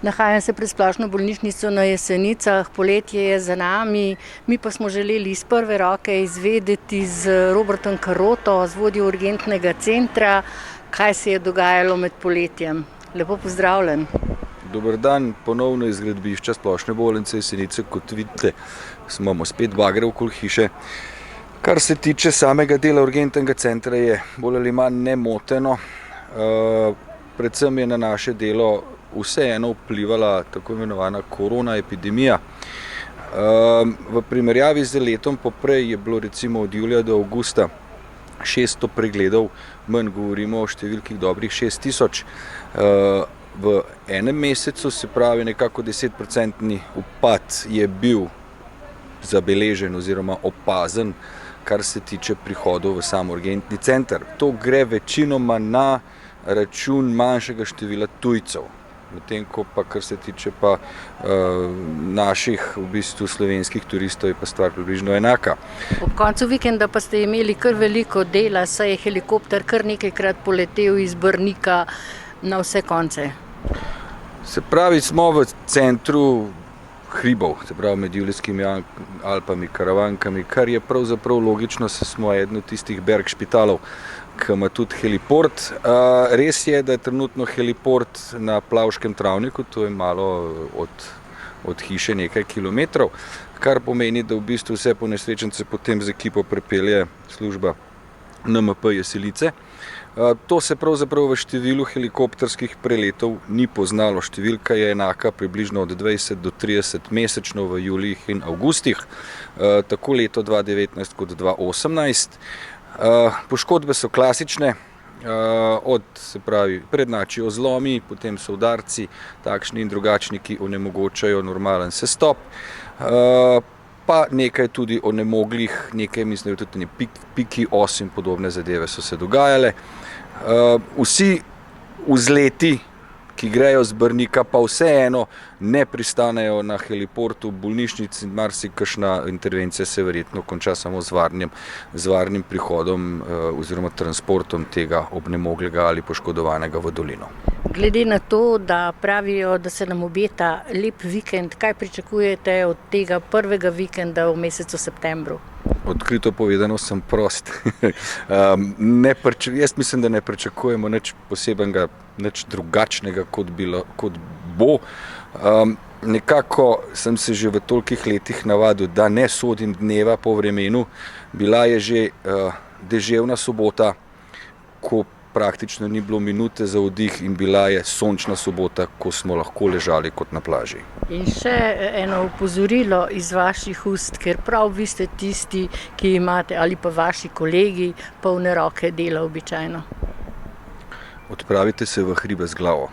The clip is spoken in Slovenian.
Nahajam se pred splošno bolnišnico na Jesenicah, poletje je za nami, mi pa smo želeli iz prve roke izvedeti z Robertom Karoto, z vodjo urgentnega centra, kaj se je dogajalo med poletjem. Lepo pozdravljen. Dober dan, ponovno iz gradbišča splošne bolnice Jesenice. Kot vidite, imamo spet bagre okoli hiše. Kar se tiče samega dela urgentnega centra, je bolj ali manj nemoteno. Predvsem je na naše delo vseeno vplivala tako imenovana korona epidemija. V primerjavi z letom poprej je bilo recimo od julija do avgusta 600 pregledov, manj govorimo o številkih dobrih 6000. V enem mesecu, se pravi nekako 10% upad je bil zabeležen oziroma opazen, kar se tiče prihodov v sam urgentni center. To gre večinoma na račun manjšega števila tujcev, medtem ko pa kar se tiče pa naših v bistvu slovenskih turistov je pa stvar približno enaka. Ob koncu vikenda pa ste imeli kar veliko dela, saj je helikopter kar nekajkrat poletel iz Brnika na vse konce. Se pravi, smo v centru hribov, se pravi med Julijskimi Alpami, Karavankami, kar je pravzaprav logično, saj smo eden od tistih bergšpitalov, ki ima tudi heliport. Res je, da je trenutno heliport na Plavškem travniku, to je malo od hiše nekaj kilometrov, kar pomeni, da v bistvu vse ponesrečence potem z ekipo prepelje služba NMP Jesenice. To se pravzaprav v številu helikopterskih preletov ni poznalo. Številka je enaka približno od 20 do 30 mesečno v julijih in avgustih, tako leto 2019 kot 2018. Poškodbe so klasične, se pravi prednjačijo zlomi, potem so udarci, takšni in drugačni, ki onemogočajo normalen sestop, pa nekaj tudi onemoglih, nekaj mislim, tudi piki os in podobne zadeve so se dogajale. Vsi vzleti, ki grejo z Brnika, pa vseeno ne pristanejo na heliportu v bolnišnici, marsikakšna intervencija se verjetno konča samo z varnim prihodom oziroma transportom tega obnemoglega ali poškodovanega v dolino. Glede na to, da pravijo, da se nam obeta lep vikend, kaj pričakujete od tega prvega vikenda v mesecu septembru? Odkrito povedano sem prost. Jaz mislim, da ne pričakujemo nič posebenega, nič drugačnega, kot bo. Nekako sem se že v tolikih letih navadil, da ne sodim dneva po vremenu. Bila je že deževna sobota, ko praktično ni bilo minute za oddih, in bila je sončna sobota, ko smo lahko ležali kot na plaži. In še eno opozorilo iz vaših ust, ker prav vi ste tisti, ki imate, ali pa vaši kolegi, polne roke dela običajno. Odpravite se v hribe z glavo.